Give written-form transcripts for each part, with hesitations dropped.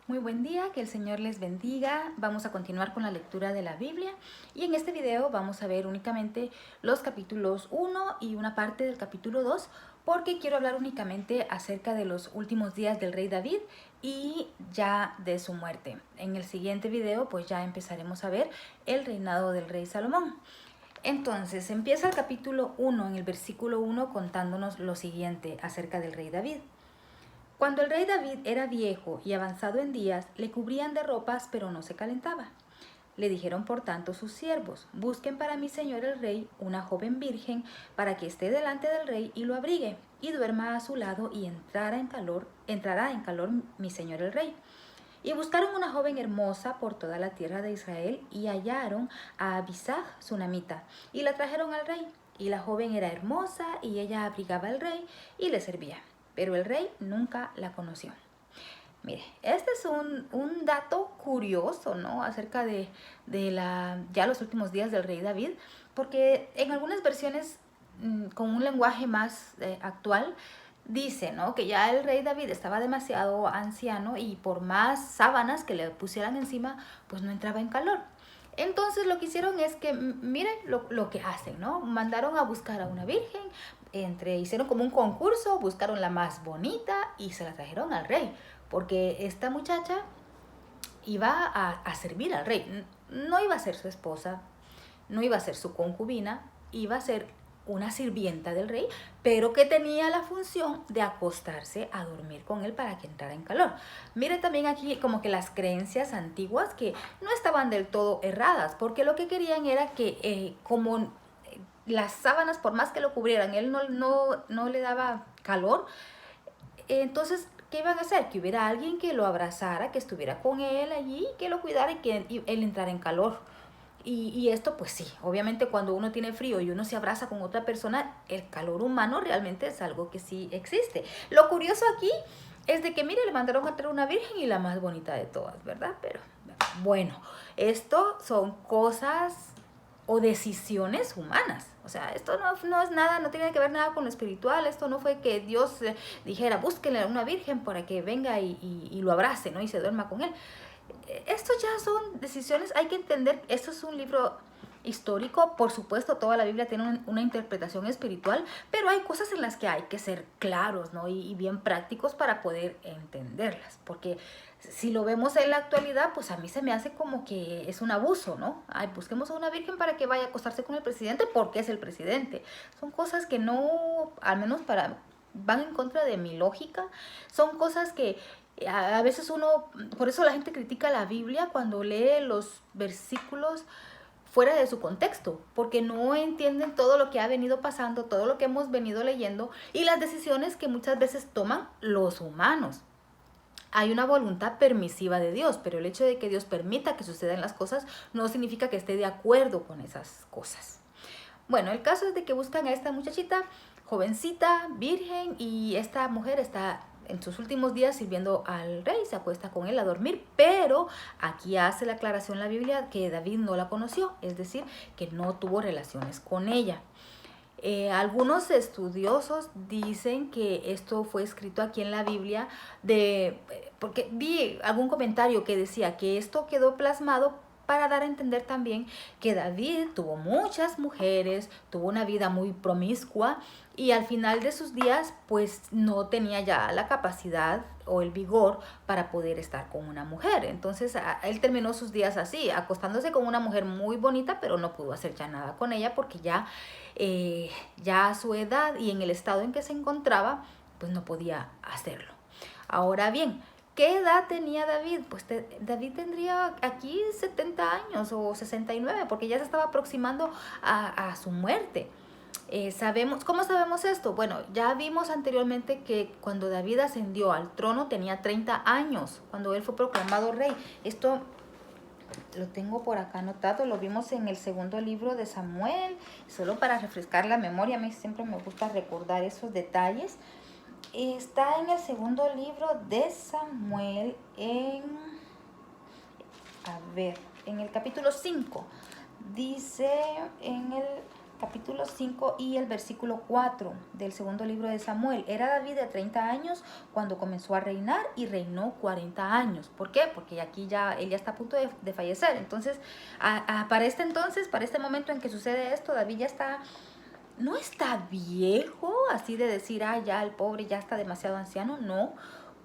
Muy buen día, que el Señor les bendiga. Vamos a continuar con la lectura de la Biblia y en este video vamos a ver únicamente los capítulos 1 y una parte del capítulo 2 porque quiero hablar únicamente acerca de los últimos días del rey David y ya de su muerte. En el siguiente video pues ya empezaremos a ver el reinado del rey Salomón. Entonces empieza el capítulo 1 en el versículo 1 contándonos lo siguiente acerca del rey David. Cuando el rey David era viejo y avanzado en días, le cubrían de ropas, pero no se calentaba. Le dijeron por tanto sus siervos: busquen para mi señor el rey una joven virgen para que esté delante del rey y lo abrigue, y duerma a su lado, y entrará en calor mi señor el rey. Y buscaron una joven hermosa por toda la tierra de Israel, y hallaron a Abisag, sunamita, y la trajeron al rey. Y la joven era hermosa, y ella abrigaba al rey y le servía. Pero el rey nunca la conoció. Mire, este es un dato curioso, ¿no? Acerca de ya los últimos días del rey David, porque en algunas versiones con un lenguaje más actual, dice, ¿no?, que ya el rey David estaba demasiado anciano y por más sábanas que le pusieran encima, pues no entraba en calor. Entonces lo que hicieron es que, miren lo que hacen, ¿no? Mandaron a buscar a una virgen, hicieron como un concurso, buscaron la más bonita y se la trajeron al rey, porque esta muchacha iba a servir al rey. No iba a ser su esposa, no iba a ser su concubina, iba a ser una sirvienta del rey, pero que tenía la función de acostarse a dormir con él para que entrara en calor. Mire también aquí como que las creencias antiguas que no estaban del todo erradas, porque lo que querían era que como las sábanas, por más que lo cubrieran, él no le daba calor, entonces ¿qué iban a hacer? Que hubiera alguien que lo abrazara, que estuviera con él allí, que lo cuidara y que él entrara en calor. Y esto, pues sí, obviamente cuando uno tiene frío y uno se abraza con otra persona, el calor humano realmente es algo que sí existe. Lo curioso aquí es de que, mire, le mandaron a traer una virgen y la más bonita de todas, ¿verdad? Pero bueno, esto son cosas o decisiones humanas. O sea, esto no es nada, no tiene que ver nada con lo espiritual. Esto no fue que Dios dijera, búsquenle a una virgen para que venga y lo abrace, ¿no?, y se duerma con él. Esto ya son decisiones, hay que entender, esto es un libro histórico, por supuesto toda la Biblia tiene una interpretación espiritual, pero hay cosas en las que hay que ser claros, ¿no?, y bien prácticos para poder entenderlas, porque si lo vemos en la actualidad, pues a mí se me hace como que es un abuso, ¿no? Ay, busquemos a una virgen para que vaya a acostarse con el presidente porque es el presidente. Son cosas que no, al menos van en contra de mi lógica, son cosas que a veces uno, por eso la gente critica la Biblia cuando lee los versículos fuera de su contexto, porque no entienden todo lo que ha venido pasando, todo lo que hemos venido leyendo y las decisiones que muchas veces toman los humanos. Hay una voluntad permisiva de Dios, pero el hecho de que Dios permita que sucedan las cosas no significa que esté de acuerdo con esas cosas. Bueno, el caso es de que buscan a esta muchachita, jovencita, virgen, y esta mujer está en sus últimos días sirviendo al rey, se acuesta con él a dormir, pero aquí hace la aclaración la Biblia que David no la conoció, es decir, que no tuvo relaciones con ella. Algunos estudiosos dicen que esto fue escrito aquí en la Biblia porque vi algún comentario que decía que esto quedó plasmado para dar a entender también que David tuvo muchas mujeres, tuvo una vida muy promiscua y al final de sus días pues no tenía ya la capacidad o el vigor para poder estar con una mujer. Entonces él terminó sus días así, acostándose con una mujer muy bonita, pero no pudo hacer ya nada con ella porque ya a su edad y en el estado en que se encontraba pues no podía hacerlo. Ahora bien, ¿qué edad tenía David? Pues David tendría aquí 70 años o 69, porque ya se estaba aproximando a su muerte. ¿Cómo sabemos esto? Bueno, ya vimos anteriormente que cuando David ascendió al trono tenía 30 años, cuando él fue proclamado rey. Esto lo tengo por acá anotado, lo vimos en el segundo libro de Samuel, solo para refrescar la memoria, a mí siempre me gusta recordar esos detalles. Está en el segundo libro de Samuel, en el capítulo 5. Dice en el capítulo 5 y el versículo 4 del segundo libro de Samuel. Era David de 30 años cuando comenzó a reinar y reinó 40 años. ¿Por qué? Porque aquí ya él ya está a punto de fallecer. Entonces, para este momento en que sucede esto, David ya está, no está viejo, así de decir, ya el pobre ya está demasiado anciano, no,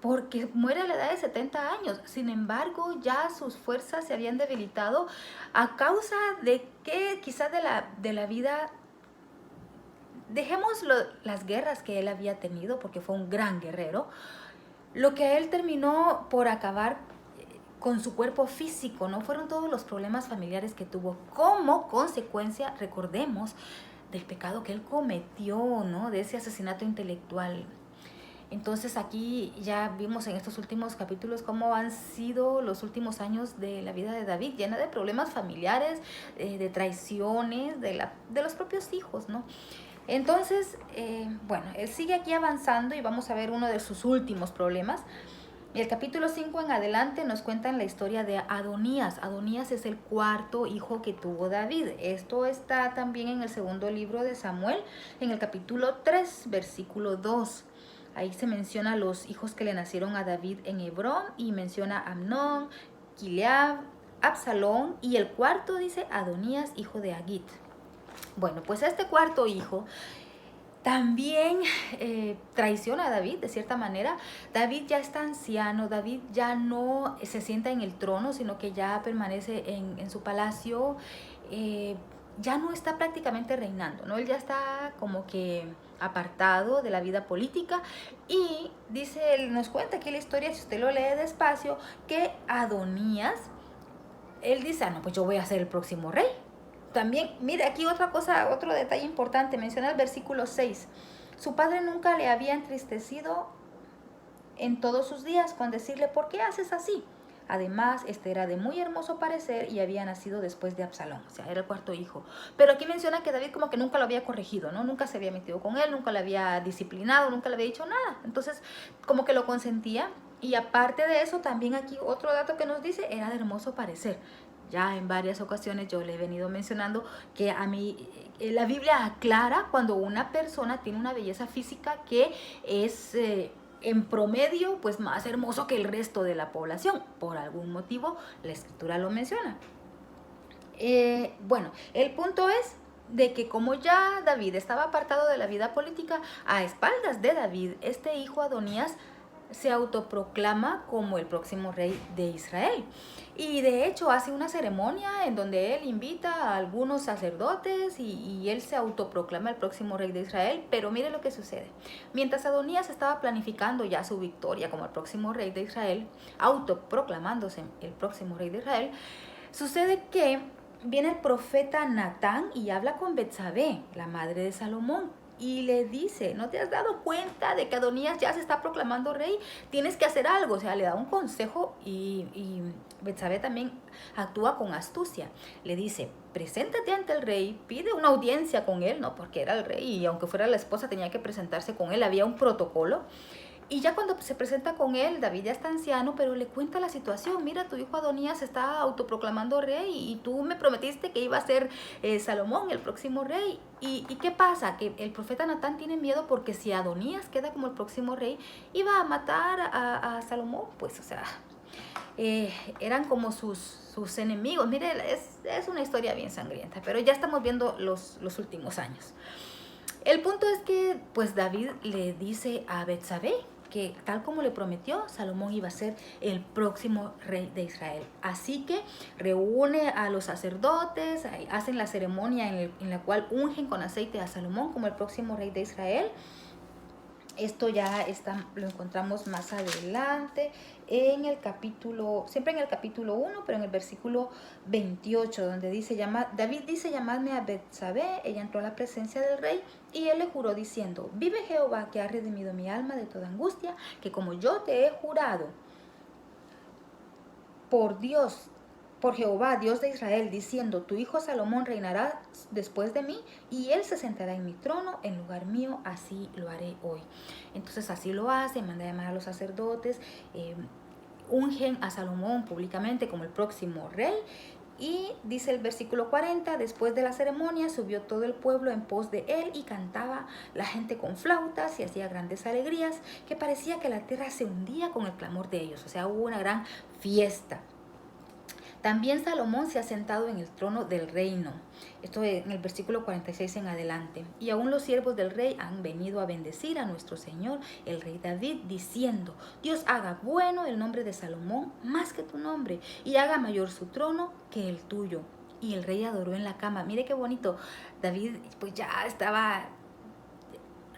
porque muere a la edad de 70 años. Sin embargo, ya sus fuerzas se habían debilitado a causa de que quizás de la vida, dejemos las guerras que él había tenido, porque fue un gran guerrero, lo que él terminó por acabar con su cuerpo físico, ¿no? Fueron todos los problemas familiares que tuvo como consecuencia, recordemos, del pecado que él cometió, ¿no? De ese asesinato intelectual. Entonces aquí ya vimos en estos últimos capítulos cómo han sido los últimos años de la vida de David, llena de problemas familiares, de traiciones, de los propios hijos, ¿no? Entonces, bueno, él sigue aquí avanzando y vamos a ver uno de sus últimos problemas. El capítulo 5 en adelante nos cuentan la historia de Adonías. Adonías es el cuarto hijo que tuvo David. Esto está también en el segundo libro de Samuel, en el capítulo 3, versículo 2. Ahí se menciona los hijos que le nacieron a David en Hebrón y menciona a Amnón, Gilead, Absalón y el cuarto dice Adonías, hijo de Agit. Bueno, pues este cuarto hijo también traiciona a David de cierta manera. David ya está anciano, David ya no se sienta en el trono, sino que ya permanece en su palacio, ya no está prácticamente reinando, ¿no? Él ya está como que apartado de la vida política y dice, él nos cuenta aquí la historia, si usted lo lee despacio, que Adonías, él dice, no, pues yo voy a ser el próximo rey. También, mire, aquí otra cosa, otro detalle importante, menciona el versículo 6. Su padre nunca le había entristecido en todos sus días con decirle, ¿por qué haces así? Además, este era de muy hermoso parecer y había nacido después de Absalón, o sea, era el cuarto hijo. Pero aquí menciona que David como que nunca lo había corregido, ¿no? Nunca se había metido con él, nunca le había disciplinado, nunca le había dicho nada. Entonces, como que lo consentía. Y aparte de eso, también aquí otro dato que nos dice, era de hermoso parecer. Ya en varias ocasiones yo le he venido mencionando que a mí la Biblia aclara cuando una persona tiene una belleza física que es en promedio pues más hermoso que el resto de la población. Por algún motivo la escritura lo menciona. Bueno, el punto es de que como ya David estaba apartado de la vida política, a espaldas de David, este hijo Adonías se autoproclama como el próximo rey de Israel. Y de hecho hace una ceremonia en donde él invita a algunos sacerdotes y él se autoproclama el próximo rey de Israel. Pero mire lo que sucede. Mientras Adonías estaba planificando ya su victoria como el próximo rey de Israel, autoproclamándose el próximo rey de Israel, sucede que viene el profeta Natán y habla con Betsabé, la madre de Salomón, y le dice, ¿no te has dado cuenta de que Adonías ya se está proclamando rey? Tienes que hacer algo. O sea, le da un consejo y Betsabé también actúa con astucia. Le dice, preséntate ante el rey, pide una audiencia con él, ¿no? Porque era el rey y aunque fuera la esposa tenía que presentarse con él, había un protocolo. Y ya cuando se presenta con él, David ya está anciano, pero le cuenta la situación. Mira, tu hijo Adonías se está autoproclamando rey y tú me prometiste que iba a ser Salomón el próximo rey. ¿Y qué pasa? Que el profeta Natán tiene miedo porque si Adonías queda como el próximo rey, iba a matar a Salomón. Pues, o sea, eran como sus enemigos. Mire, es una historia bien sangrienta, pero ya estamos viendo los últimos años. El punto es que pues David le dice a Betsabé que tal como le prometió, Salomón iba a ser el próximo rey de Israel. Así que reúne a los sacerdotes, hacen la ceremonia en la cual ungen con aceite a Salomón como el próximo rey de Israel. Esto ya lo encontramos más adelante en el capítulo, siempre en el capítulo 1, pero en el versículo 28, donde dice, David dice, llamadme a Betsabé. Ella entró a la presencia del rey y él le juró diciendo, vive Jehová que ha redimido mi alma de toda angustia, que como yo te he jurado por Dios, por Jehová, Dios de Israel, diciendo, tu hijo Salomón reinará después de mí y él se sentará en mi trono en lugar mío, así lo haré hoy. Entonces así lo hace, manda a llamar a los sacerdotes, ungen a Salomón públicamente como el próximo rey Y dice el versículo 40, después de la ceremonia subió todo el pueblo en pos de él y cantaba la gente con flautas y hacía grandes alegrías, que parecía que la tierra se hundía con el clamor de ellos. O sea, hubo una gran fiesta. También Salomón se ha sentado en el trono del reino. Esto es en el versículo 46 en adelante. Y aún los siervos del rey han venido a bendecir a nuestro Señor, el rey David, diciendo: Dios haga bueno el nombre de Salomón más que tu nombre, y haga mayor su trono que el tuyo. Y el rey adoró en la cama. Mire qué bonito. David pues ya estaba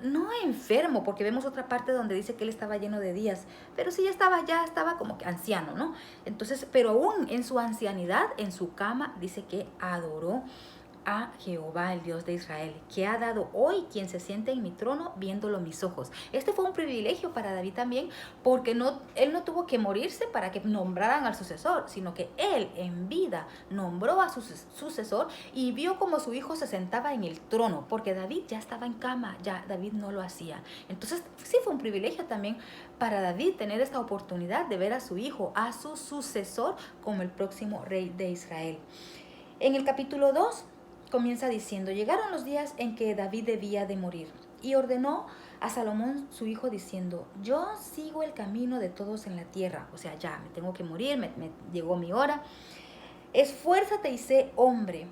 no enfermo, porque vemos otra parte donde dice que él estaba lleno de días, pero sí ya estaba como que anciano, ¿no? Entonces, pero aún en su ancianidad, en su cama, dice que adoró a Jehová, el Dios de Israel, que ha dado hoy quien se siente en mi trono, viéndolo mis ojos. Este fue un privilegio para David también, porque él no tuvo que morirse para que nombraran al sucesor, sino que él en vida nombró a su sucesor y vio como su hijo se sentaba en el trono, porque David ya estaba en cama, ya David no lo hacía. Entonces sí fue un privilegio también para David tener esta oportunidad de ver a su hijo, a su sucesor, como el próximo rey de Israel. En el capítulo 2 comienza diciendo: llegaron los días en que David debía de morir, y ordenó a Salomón su hijo diciendo: yo sigo el camino de todos en la tierra. O sea, ya me tengo que morir, me llegó mi hora. Esfuérzate y sé hombre,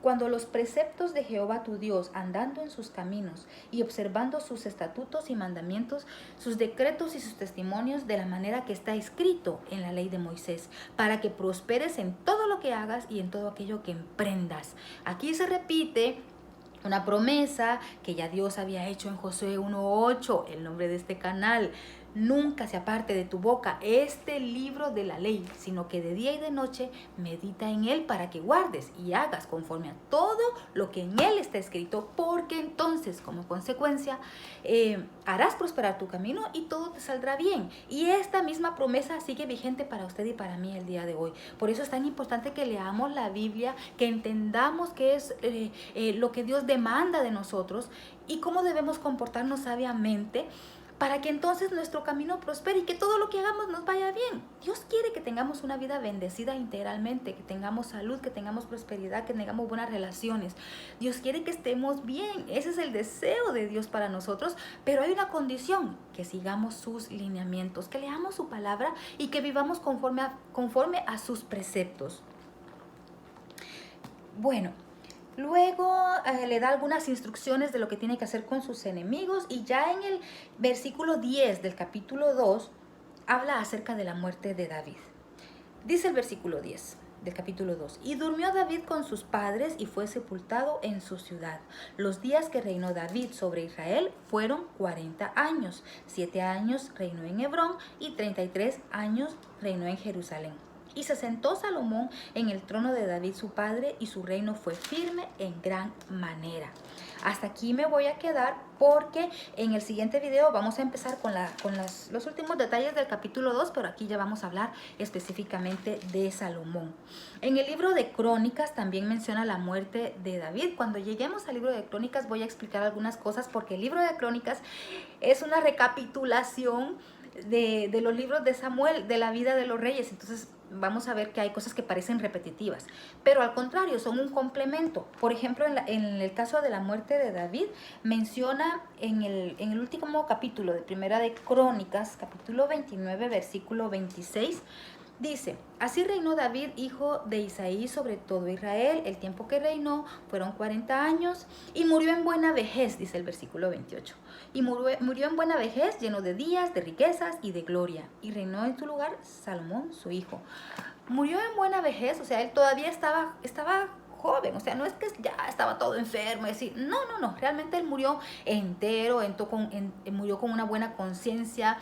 cuando los preceptos de Jehová tu Dios, andando en sus caminos y observando sus estatutos y mandamientos, sus decretos y sus testimonios, de la manera que está escrito en la ley de Moisés, para que prosperes en todo lo que hagas y en todo aquello que emprendas. Aquí se repite una promesa que ya Dios había hecho en Josué 1:8, el nombre de este canal: nunca se aparte de tu boca este libro de la ley, sino que de día y de noche medita en él, para que guardes y hagas conforme a todo lo que en él está escrito, porque entonces, como consecuencia, harás prosperar tu camino y todo te saldrá bien. Y esta misma promesa sigue vigente para usted y para mí el día de hoy. Por eso es tan importante que leamos la Biblia, que entendamos qué es lo que Dios demanda de nosotros y cómo debemos comportarnos sabiamente, para que entonces nuestro camino prospere y que todo lo que hagamos nos vaya bien. Dios quiere que tengamos una vida bendecida integralmente, que tengamos salud, que tengamos prosperidad, que tengamos buenas relaciones. Dios quiere que estemos bien. Ese es el deseo de Dios para nosotros, pero hay una condición: que sigamos sus lineamientos, que leamos su palabra y que vivamos conforme a sus preceptos. Bueno, luego le da algunas instrucciones de lo que tiene que hacer con sus enemigos, y ya en el versículo 10 del capítulo 2 habla acerca de la muerte de David. Dice el versículo 10 del capítulo 2: y durmió David con sus padres y fue sepultado en su ciudad. Los días que reinó David sobre Israel fueron 40 años. 7 años reinó en Hebrón y 33 años reinó en Jerusalén. Y se sentó Salomón en el trono de David su padre, y su reino fue firme en gran manera. Hasta aquí me voy a quedar, porque en el siguiente video vamos a empezar con los últimos detalles del capítulo 2, pero aquí ya vamos a hablar específicamente de Salomón. En el libro de Crónicas también menciona la muerte de David. Cuando lleguemos al libro de Crónicas voy a explicar algunas cosas, porque el libro de Crónicas es una recapitulación de los libros de Samuel, de la vida de los reyes. Entonces vamos a ver que hay cosas que parecen repetitivas, pero al contrario, son un complemento. Por ejemplo, en el caso de la muerte de David, menciona en el último capítulo de Primera de Crónicas, capítulo 29, versículo 26, dice: así reinó David, hijo de Isaí, sobre todo Israel. El tiempo que reinó fueron 40 años, y murió en buena vejez, dice el versículo 28. Y murió en buena vejez, lleno de días, de riquezas y de gloria. Y reinó en su lugar Salomón, su hijo. Murió en buena vejez, o sea, él todavía estaba joven. O sea, no es que ya estaba todo enfermo, es decir, no, realmente él murió entero, murió con una buena conciencia.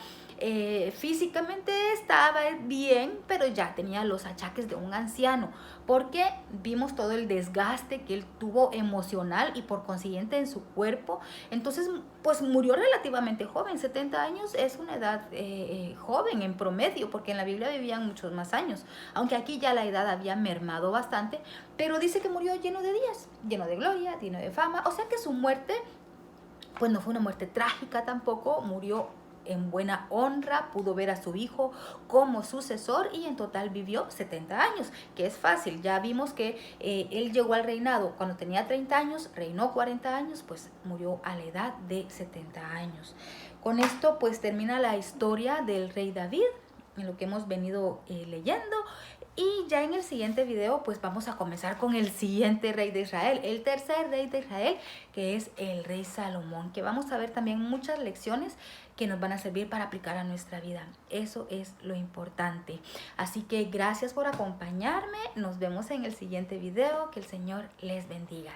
Físicamente estaba bien, pero ya tenía los achaques de un anciano, porque vimos todo el desgaste que él tuvo emocional y por consiguiente en su cuerpo. Entonces, pues murió relativamente joven. 70 años es una edad joven en promedio, porque en la Biblia vivían muchos más años, aunque aquí ya la edad había mermado bastante, pero dice que murió lleno de días, lleno de gloria, lleno de fama. O sea que su muerte, pues no fue una muerte trágica tampoco, murió en buena honra, pudo ver a su hijo como sucesor y en total vivió 70 años, que es fácil. Ya vimos que él llegó al reinado cuando tenía 30 años, reinó 40 años, pues murió a la edad de 70 años. Con esto pues termina la historia del rey David, en lo que hemos venido leyendo. Y ya en el siguiente video pues vamos a comenzar con el siguiente rey de Israel, el tercer rey de Israel, que es el rey Salomón, que vamos a ver también muchas lecciones que nos van a servir para aplicar a nuestra vida. Eso es lo importante. Así que gracias por acompañarme, nos vemos en el siguiente video, que el Señor les bendiga.